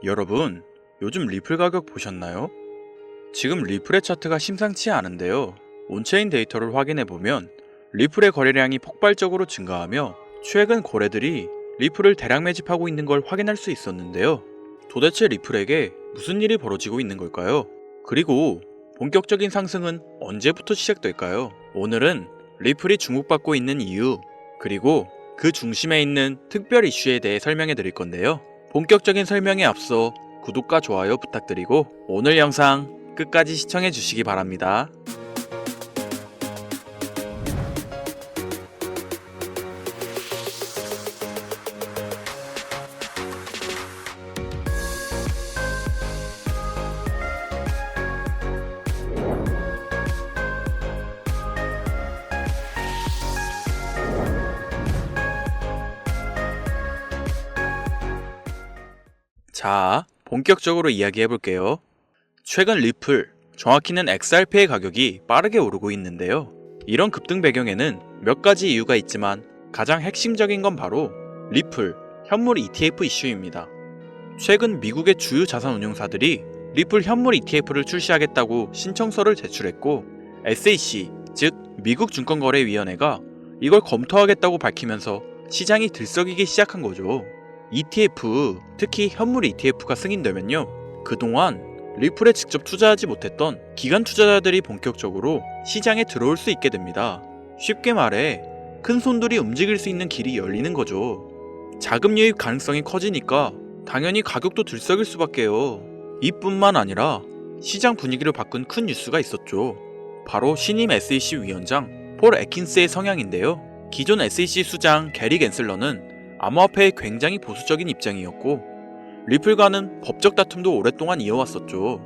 여러분, 요즘 리플 가격 보셨나요? 지금 리플의 차트가 심상치 않은데요. 온체인 데이터를 확인해보면 리플의 거래량이 폭발적으로 증가하며 최근 거래들이 리플을 대량 매집하고 있는 걸 확인할 수 있었는데요. 도대체 리플에게 무슨 일이 벌어지고 있는 걸까요? 그리고 본격적인 상승은 언제부터 시작될까요? 오늘은 리플이 주목받고 있는 이유, 그리고 그 중심에 있는 특별 이슈에 대해 설명해 드릴 건데요. 본격적인 설명에 앞서 구독과 좋아요 부탁드리고 오늘 영상 끝까지 시청해 주시기 바랍니다. 자, 본격적으로 이야기해 볼게요. 최근 리플, 정확히는 XRP의 가격이 빠르게 오르고 있는데요. 이런 급등 배경에는 몇 가지 이유가 있지만 가장 핵심적인 건 바로 리플, 현물 ETF 이슈입니다. 최근 미국의 주요 자산운용사들이 리플 현물 ETF를 출시하겠다고 신청서를 제출했고 SEC, 즉 미국 증권거래위원회가 이걸 검토하겠다고 밝히면서 시장이 들썩이기 시작한 거죠. ETF, 특히 현물 ETF가 승인되면요, 그동안 리플에 직접 투자하지 못했던 기관 투자자들이 본격적으로 시장에 들어올 수 있게 됩니다. 쉽게 말해 큰 손들이 움직일 수 있는 길이 열리는 거죠. 자금 유입 가능성이 커지니까 당연히 가격도 들썩일 수밖에요. 이뿐만 아니라 시장 분위기를 바꾼 큰 뉴스가 있었죠. 바로 신임 SEC 위원장 폴 애킨스의 성향인데요. 기존 SEC 수장 게리 갠슬러는 암호화폐에 굉장히 보수적인 입장이었고 리플과는 법적 다툼도 오랫동안 이어왔었죠.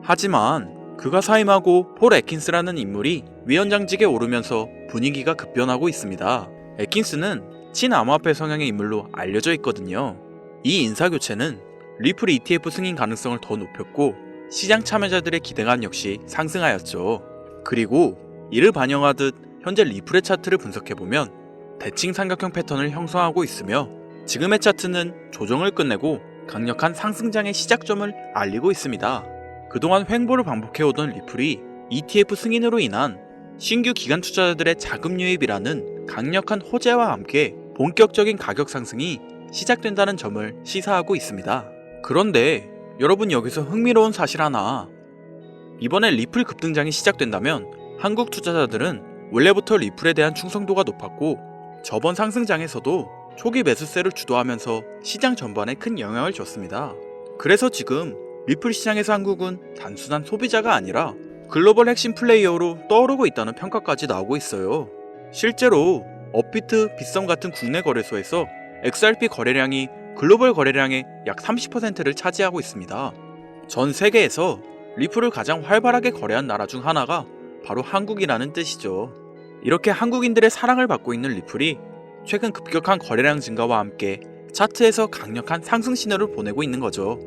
하지만 그가 사임하고 폴 애킨스라는 인물이 위원장직에 오르면서 분위기가 급변하고 있습니다. 애킨스는 친암호화폐 성향의 인물로 알려져 있거든요. 이 인사교체는 리플 ETF 승인 가능성을 더 높였고 시장 참여자들의 기대감 역시 상승하였죠. 그리고 이를 반영하듯 현재 리플의 차트를 분석해보면 대칭 삼각형 패턴을 형성하고 있으며 지금의 차트는 조정을 끝내고 강력한 상승장의 시작점을 알리고 있습니다. 그동안 횡보를 반복해오던 리플이 ETF 승인으로 인한 신규 기관 투자자들의 자금 유입이라는 강력한 호재와 함께 본격적인 가격 상승이 시작된다는 점을 시사하고 있습니다. 그런데 여러분, 여기서 흥미로운 사실 하나. 이번에 리플 급등장이 시작된다면 한국 투자자들은 원래부터 리플에 대한 충성도가 높았고 저번 상승장에서도 초기 매수세를 주도하면서 시장 전반에 큰 영향을 줬습니다. 그래서 지금 리플 시장에서 한국은 단순한 소비자가 아니라 글로벌 핵심 플레이어로 떠오르고 있다는 평가까지 나오고 있어요. 실제로 업비트, 빗썸 같은 국내 거래소에서 XRP 거래량이 글로벌 거래량의 약 30%를 차지하고 있습니다. 전 세계에서 리플을 가장 활발하게 거래한 나라 중 하나가 바로 한국이라는 뜻이죠. 이렇게 한국인들의 사랑을 받고 있는 리플이 최근 급격한 거래량 증가와 함께 차트에서 강력한 상승 신호를 보내고 있는 거죠.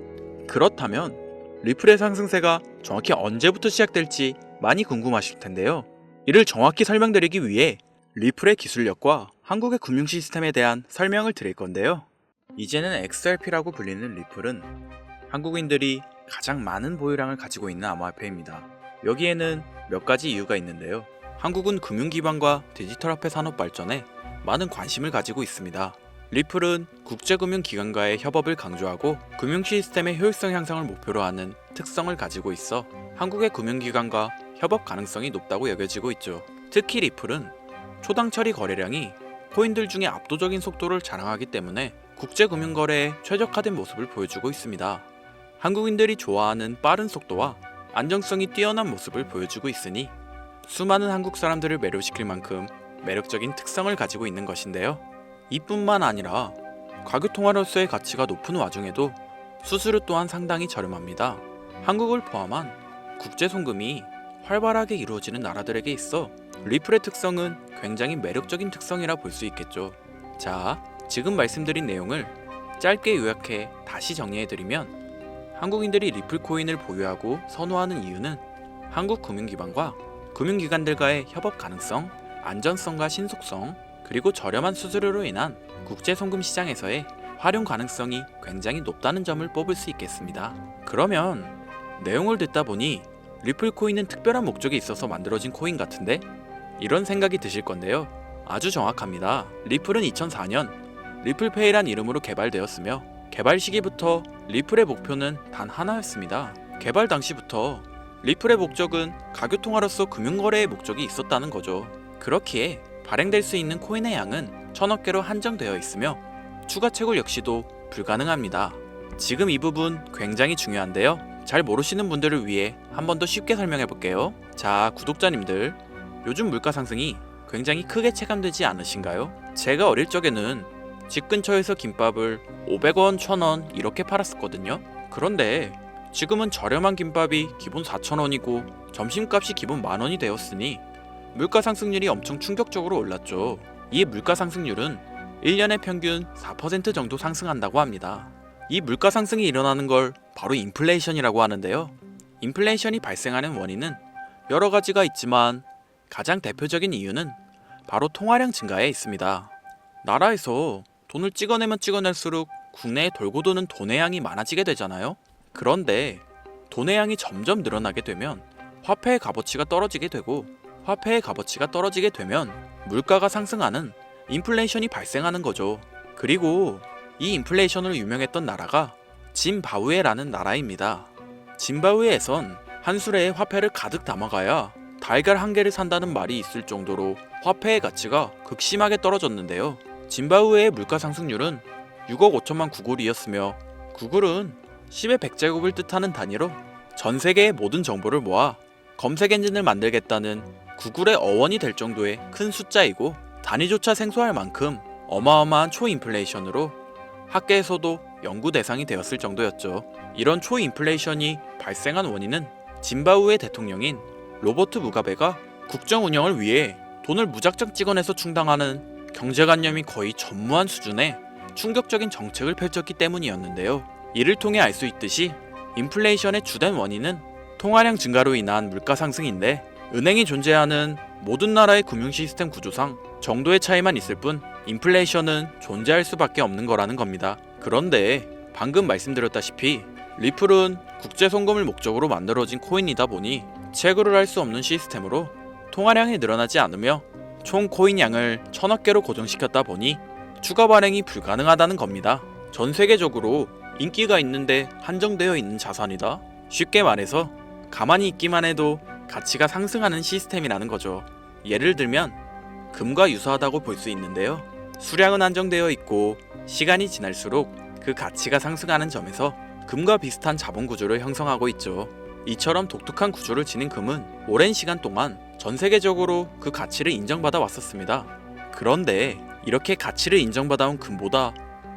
그렇다면 리플의 상승세가 정확히 언제부터 시작될지 많이 궁금하실 텐데요. 이를 정확히 설명드리기 위해 리플의 기술력과 한국의 금융 시스템에 대한 설명을 드릴 건데요. 이제는 XRP라고 불리는 리플은 한국인들이 가장 많은 보유량을 가지고 있는 암호화폐입니다. 여기에는 몇 가지 이유가 있는데요. 한국은 금융기반과 디지털화폐 산업 발전에 많은 관심을 가지고 있습니다. 리플은 국제금융기관과의 협업을 강조하고 금융 시스템의 효율성 향상을 목표로 하는 특성을 가지고 있어 한국의 금융기관과 협업 가능성이 높다고 여겨지고 있죠. 특히 리플은 초당 처리 거래량이 코인들 중에 압도적인 속도를 자랑하기 때문에 국제금융거래에 최적화된 모습을 보여주고 있습니다. 한국인들이 좋아하는 빠른 속도와 안정성이 뛰어난 모습을 보여주고 있으니 수많은 한국 사람들을 매료시킬 만큼 매력적인 특성을 가지고 있는 것인데요. 이뿐만 아니라 과교통화로서의 가치가 높은 와중에도 수수료 또한 상당히 저렴합니다. 한국을 포함한 국제 송금이 활발하게 이루어지는 나라들에게 있어 리플의 특성은 굉장히 매력적인 특성이라 볼 수 있겠죠. 자, 지금 말씀드린 내용을 짧게 요약해 다시 정리해드리면 한국인들이 리플 코인을 보유하고 선호하는 이유는 한국 금융기관과 금융기관들과의 협업 가능성, 안전성과 신속성, 그리고 저렴한 수수료로 인한 국제 송금 시장에서의 활용 가능성이 굉장히 높다는 점을 뽑을 수 있겠습니다. 그러면 내용을 듣다 보니 리플 코인은 특별한 목적이 있어서 만들어진 코인 같은데? 이런 생각이 드실 건데요. 아주 정확합니다. 리플은 2004년 리플페이란 이름으로 개발되었으며 개발 시기부터 리플의 목표는 단 하나였습니다. 개발 당시부터 리플의 목적은 가교통화로서 금융거래의 목적이 있었다는 거죠. 그렇기에 발행될 수 있는 코인의 양은 1000억 개로 한정되어 있으며 추가 채굴 역시도 불가능합니다. 지금 이 부분 굉장히 중요한데요. 잘 모르시는 분들을 위해 한 번 더 쉽게 설명해 볼게요. 자, 구독자님들, 요즘 물가 상승이 굉장히 크게 체감되지 않으신가요? 제가 어릴 적에는 집 근처에서 김밥을 500원, 1000원 이렇게 팔았었거든요. 그런데 지금은 저렴한 김밥이 기본 4000원이고 점심값이 기본 만원이 되었으니 물가 상승률이 엄청 충격적으로 올랐죠. 이 물가 상승률은 1년에 평균 4% 정도 상승한다고 합니다. 이 물가 상승이 일어나는 걸 바로 인플레이션이라고 하는데요. 인플레이션이 발생하는 원인은 여러 가지가 있지만 가장 대표적인 이유는 바로 통화량 증가에 있습니다. 나라에서 돈을 찍어내면 찍어낼수록 국내에 돌고 도는 돈의 양이 많아지게 되잖아요. 그런데 돈의 양이 점점 늘어나게 되면 화폐의 값어치가 떨어지게 되고 화폐의 값어치가 떨어지게 되면 물가가 상승하는 인플레이션이 발생하는 거죠. 그리고 이 인플레이션으로 유명했던 나라가 짐바브웨라는 나라입니다. 짐바브웨에선 한 수레에 화폐를 가득 담아가야 달걀 한 개를 산다는 말이 있을 정도로 화폐의 가치가 극심하게 떨어졌는데요. 짐바브웨의 물가 상승률은 6억 5천만 구글이었으며 구글은 10의 100제곱을 뜻하는 단위로 전 세계의 모든 정보를 모아 검색 엔진을 만들겠다는 구글의 어원이 될 정도의 큰 숫자이고 단위조차 생소할 만큼 어마어마한 초인플레이션으로 학계에서도 연구 대상이 되었을 정도였죠. 이런 초인플레이션이 발생한 원인은 짐바브웨 대통령인 로버트 무가베가 국정 운영을 위해 돈을 무작정 찍어내서 충당하는 경제관념이 거의 전무한 수준의 충격적인 정책을 펼쳤기 때문이었는데요. 이를 통해 알 수 있듯이 인플레이션의 주된 원인은 통화량 증가로 인한 물가 상승인데 은행이 존재하는 모든 나라의 금융 시스템 구조상 정도의 차이만 있을 뿐 인플레이션은 존재할 수밖에 없는 거라는 겁니다. 그런데 방금 말씀드렸다시피 리플은 국제 송금을 목적으로 만들어진 코인이다 보니 채굴을 할 수 없는 시스템으로 통화량이 늘어나지 않으며 총 코인 양을 1000억 개로 고정시켰다 보니 추가 발행이 불가능하다는 겁니다. 전 세계적으로 인기가 있는데 한정되어 있는 자산이다. 쉽게 말해서 가만히 있기만 해도 가치가 상승하는 시스템이라는 거죠. 예를 들면 금과 유사하다고 볼 수 있는데요. 수량은 한정되어 있고 시간이 지날수록 그 가치가 상승하는 점에서 금과 비슷한 자본 구조를 형성하고 있죠. 이처럼 독특한 구조를 지닌 금은 오랜 시간 동안 전 세계적으로 그 가치를 인정받아 왔었습니다. 그런데 이렇게 가치를 인정받아온 금보다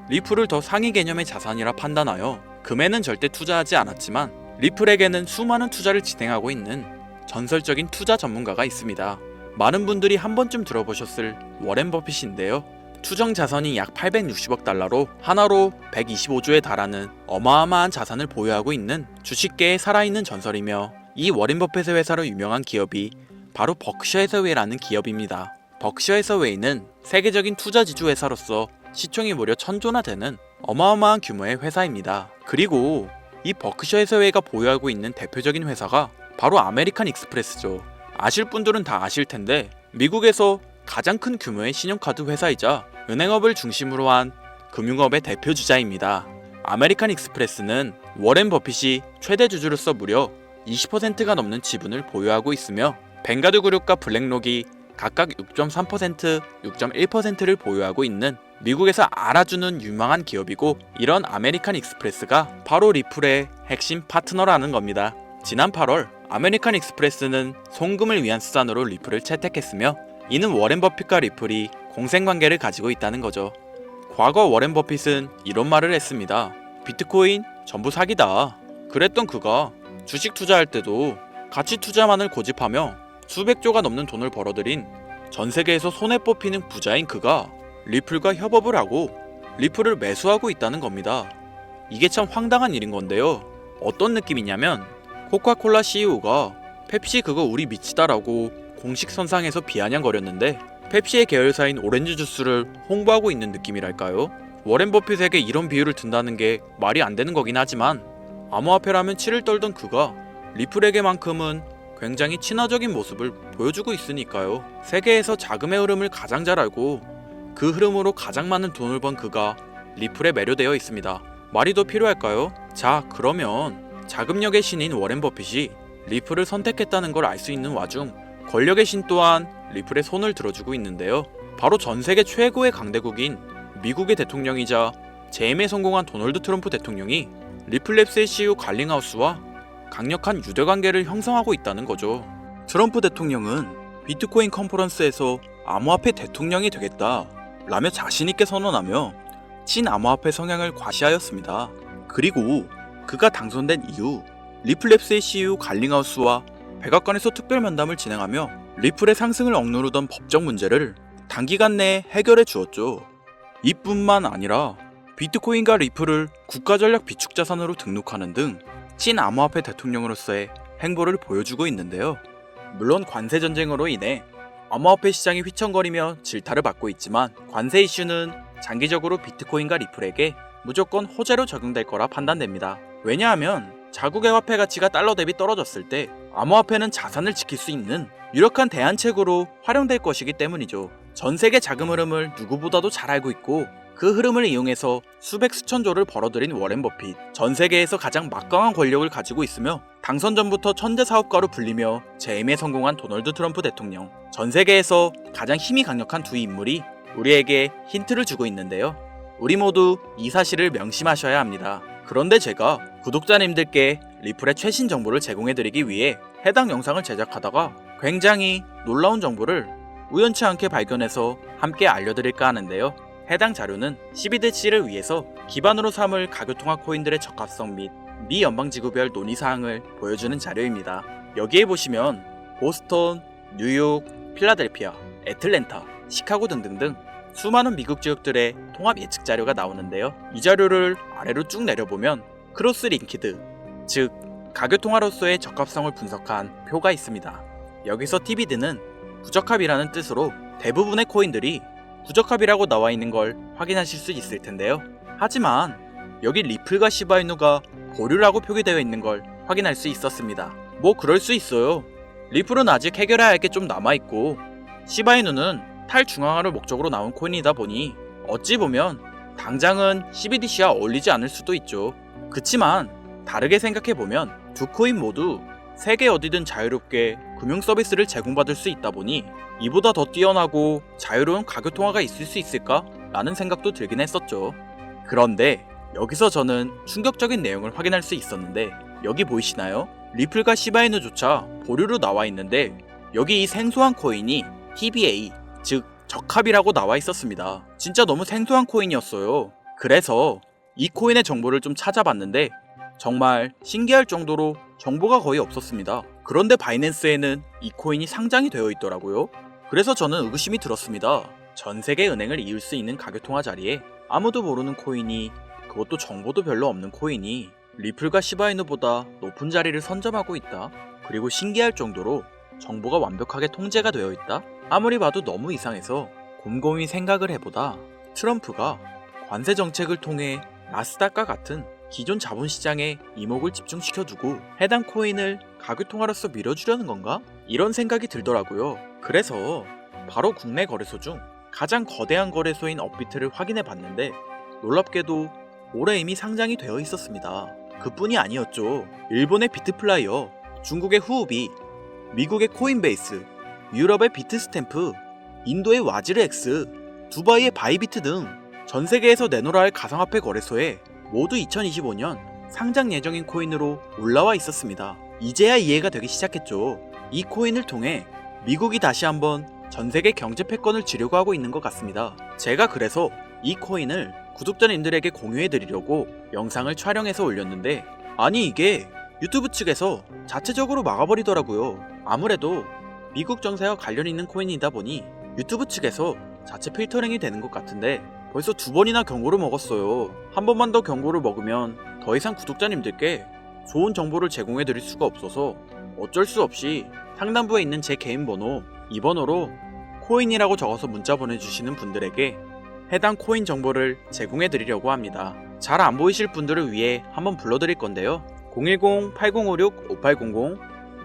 리플을 더 상위 개념의 자산이라 판단하여 금에는 절대 투자하지 않았지만 리플에게는 수많은 투자를 진행하고 있는 전설적인 투자 전문가가 있습니다. 많은 분들이 한 번쯤 들어보셨을 워렌 버핏인데요. 추정 자산이 약 860억 달러로 하나로 125조에 달하는 어마어마한 자산을 보유하고 있는 주식계의 살아있는 전설이며 이 워렌 버핏의 회사로 유명한 기업이 바로 버크셔 해서웨이라는 기업입니다. 버크셔 해서웨이는 세계적인 투자 지주 회사로서 시총이 무려 1000조나 되는 어마어마한 규모의 회사입니다. 그리고 이 버크셔 해서웨이가 보유하고 있는 대표적인 회사가 바로 아메리칸 익스프레스죠. 아실 분들은 다 아실 텐데 미국에서 가장 큰 규모의 신용카드 회사이자 은행업을 중심으로 한 금융업의 대표 주자입니다. 아메리칸 익스프레스는 워렌 버핏이 최대 주주로서 무려 20%가 넘는 지분을 보유하고 있으며 뱅가드 그룹과 블랙록이 각각 6.3%, 6.1%를 보유하고 있는 미국에서 알아주는 유망한 기업이고 이런 아메리칸 익스프레스가 바로 리플의 핵심 파트너라는 겁니다. 지난 8월 아메리칸 익스프레스는 송금을 위한 수단으로 리플을 채택했으며 이는 워렌 버핏과 리플이 공생관계를 가지고 있다는 거죠. 과거 워렌 버핏은 이런 말을 했습니다. 비트코인 전부 사기다. 그랬던 그가 주식 투자할 때도 가치 투자만을 고집하며 수백조가 넘는 돈을 벌어들인 전 세계에서 손에 뽑히는 부자인 그가 리플과 협업을 하고 리플을 매수하고 있다는 겁니다. 이게 참 황당한 일인 건데요. 어떤 느낌이냐면 코카콜라 CEO가 펩시 그거 우리 미치다라고 공식 선상에서 비아냥거렸는데 펩시의 계열사인 오렌지 주스를 홍보하고 있는 느낌이랄까요? 워렌 버핏에게 이런 비유를 든다는 게 말이 안 되는 거긴 하지만 암호화폐라면 치를 떨던 그가 리플에게만큼은 굉장히 친화적인 모습을 보여주고 있으니까요. 세계에서 자금의 흐름을 가장 잘 알고 그 흐름으로 가장 많은 돈을 번 그가 리플에 매료되어 있습니다. 말이 더 필요할까요? 자, 그러면 자금력의 신인 워렌 버핏이 리플을 선택했다는 걸 알 수 있는 와중 권력의 신 또한 리플에 손을 들어주고 있는데요. 바로 전 세계 최고의 강대국인 미국의 대통령이자 재임에 성공한 도널드 트럼프 대통령이 리플랩스의 CEO 갈링하우스와 강력한 유대관계를 형성하고 있다는 거죠. 트럼프 대통령은 비트코인 컨퍼런스에서 암호화폐 대통령이 되겠다 라며 자신있게 선언하며 친암호화폐 성향을 과시하였습니다. 그리고 그가 당선된 이후 리플랩스의 CEO 갈링하우스와 백악관에서 특별 면담을 진행하며 리플의 상승을 억누르던 법적 문제를 단기간 내에 해결해 주었죠. 이뿐만 아니라 비트코인과 리플을 국가전략 비축자산으로 등록하는 등 친암호화폐 대통령으로서의 행보를 보여주고 있는데요. 물론 관세 전쟁으로 인해 암호화폐 시장이 휘청거리며 질타를 받고 있지만 관세 이슈는 장기적으로 비트코인과 리플에게 무조건 호재로 적용될 거라 판단됩니다. 왜냐하면 자국의 화폐 가치가 달러 대비 떨어졌을 때 암호화폐는 자산을 지킬 수 있는 유력한 대안책으로 활용될 것이기 때문이죠. 전 세계 자금 흐름을 누구보다도 잘 알고 있고 그 흐름을 이용해서 수백 수천조를 벌어들인 워렌 버핏, 전 세계에서 가장 막강한 권력을 가지고 있으며 당선 전부터 천재 사업가로 불리며 재임에 성공한 도널드 트럼프 대통령, 전 세계에서 가장 힘이 강력한 두 인물이 우리에게 힌트를 주고 있는데요. 우리 모두 이 사실을 명심하셔야 합니다. 그런데 제가 구독자님들께 리플의 최신 정보를 제공해드리기 위해 해당 영상을 제작하다가 굉장히 놀라운 정보를 우연치 않게 발견해서 함께 알려드릴까 하는데요. 해당 자료는 CBDC를 위해서 기반으로 삼을 가교통화 코인들의 적합성 및 미 연방지구별 논의사항을 보여주는 자료입니다. 여기에 보시면 보스턴, 뉴욕, 필라델피아, 애틀랜타, 시카고 등등등 수많은 미국 지역들의 통합 예측 자료가 나오는데요. 이 자료를 아래로 쭉 내려보면 크로스 링키드, 즉 가교통화로서의 적합성을 분석한 표가 있습니다. 여기서 TBD는 부적합이라는 뜻으로 대부분의 코인들이 부적합이라고 나와 있는 걸 확인하실 수 있을 텐데요. 하지만 여기 리플과 시바이누가 보류라고 표기되어 있는 걸 확인할 수 있었습니다. 뭐 그럴 수 있어요. 리플은 아직 해결해야 할 게 좀 남아있고 시바이누는 탈중앙화를 목적으로 나온 코인이다 보니 어찌 보면 당장은 CBDC와 어울리지 않을 수도 있죠. 그치만 다르게 생각해보면 두 코인 모두 세계 어디든 자유롭게 금융 서비스를 제공받을 수 있다 보니 이보다 더 뛰어나고 자유로운 가교통화가 있을 수 있을까? 라는 생각도 들긴 했었죠. 그런데 여기서 저는 충격적인 내용을 확인할 수 있었는데 여기 보이시나요? 리플과 시바이누조차 보류로 나와 있는데 여기 이 생소한 코인이 TBA, 즉 적합이라고 나와 있었습니다. 진짜 너무 생소한 코인이었어요. 그래서 이 코인의 정보를 좀 찾아봤는데 정말 신기할 정도로 정보가 거의 없었습니다. 그런데 바이낸스에는 이 코인이 상장이 되어 있더라고요. 그래서 저는 의구심이 들었습니다. 전 세계 은행을 이을 수 있는 가교통화 자리에 아무도 모르는 코인이, 그것도 정보도 별로 없는 코인이 리플과 시바이누보다 높은 자리를 선점하고 있다. 그리고 신기할 정도로 정보가 완벽하게 통제가 되어 있다. 아무리 봐도 너무 이상해서 곰곰이 생각을 해보다 트럼프가 관세 정책을 통해 나스닥과 같은 기존 자본시장에 이목을 집중시켜두고 해당 코인을 가교통화로서 밀어주려는 건가? 이런 생각이 들더라고요. 그래서 바로 국내 거래소 중 가장 거대한 거래소인 업비트를 확인해 봤는데 놀랍게도 올해 이미 상장이 되어 있었습니다. 그뿐이 아니었죠. 일본의 비트플라이어, 중국의 후오비, 미국의 코인베이스, 유럽의 비트스탬프, 인도의 와지르엑스, 두바이의 바이비트 등 전 세계에서 내놓으라 할 가상화폐 거래소에 모두 2025년 상장 예정인 코인으로 올라와 있었습니다. 이제야 이해가 되기 시작했죠. 이 코인을 통해 미국이 다시 한번 전 세계 경제 패권을 쥐려고 하고 있는 것 같습니다. 제가 그래서 이 코인을 구독자님들에게 공유해드리려고 영상을 촬영해서 올렸는데 아니 이게 유튜브 측에서 자체적으로 막아버리더라고요. 아무래도 미국 정세와 관련 있는 코인이다 보니 유튜브 측에서 자체 필터링이 되는 것 같은데 벌써 2번이나 경고를 먹었어요. 한 번만 더 경고를 먹으면 더 이상 구독자님들께 좋은 정보를 제공해드릴 수가 없어서 어쩔 수 없이 상단부에 있는 제 개인 번호 이 번호로 코인이라고 적어서 문자 보내주시는 분들에게 해당 코인 정보를 제공해 드리려고 합니다. 잘 안 보이실 분들을 위해 한번 불러드릴 건데요. 010-8056-5800,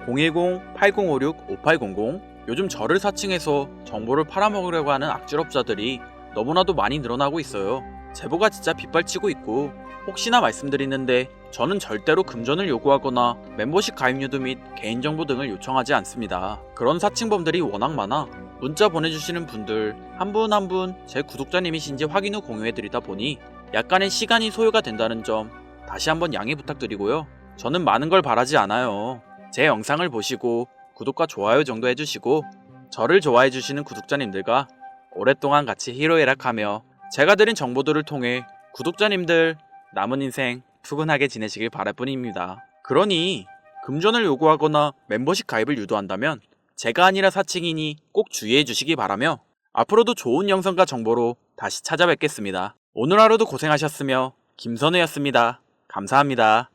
010-8056-5800. 요즘 저를 사칭해서 정보를 팔아먹으려고 하는 악질업자들이 너무나도 많이 늘어나고 있어요. 제보가 진짜 빗발치고 있고, 혹시나 말씀드리는데 저는 절대로 금전을 요구하거나 멤버십 가입료도 및 개인정보 등을 요청하지 않습니다. 그런 사칭범들이 워낙 많아 문자 보내주시는 분들 한 분 한 분 제 구독자님이신지 확인 후 공유해드리다 보니 약간의 시간이 소요가 된다는 점 다시 한번 양해 부탁드리고요. 저는 많은 걸 바라지 않아요. 제 영상을 보시고 구독과 좋아요 정도 해주시고 저를 좋아해주시는 구독자님들과 오랫동안 같이 희로애락하며 제가 드린 정보들을 통해 구독자님들 남은 인생 푸근하게 지내시길 바랄 뿐입니다. 그러니 금전을 요구하거나 멤버십 가입을 유도한다면 제가 아니라 사칭이니 꼭 주의해 주시기 바라며 앞으로도 좋은 영상과 정보로 다시 찾아뵙겠습니다. 오늘 하루도 고생하셨으며 김선우였습니다. 감사합니다.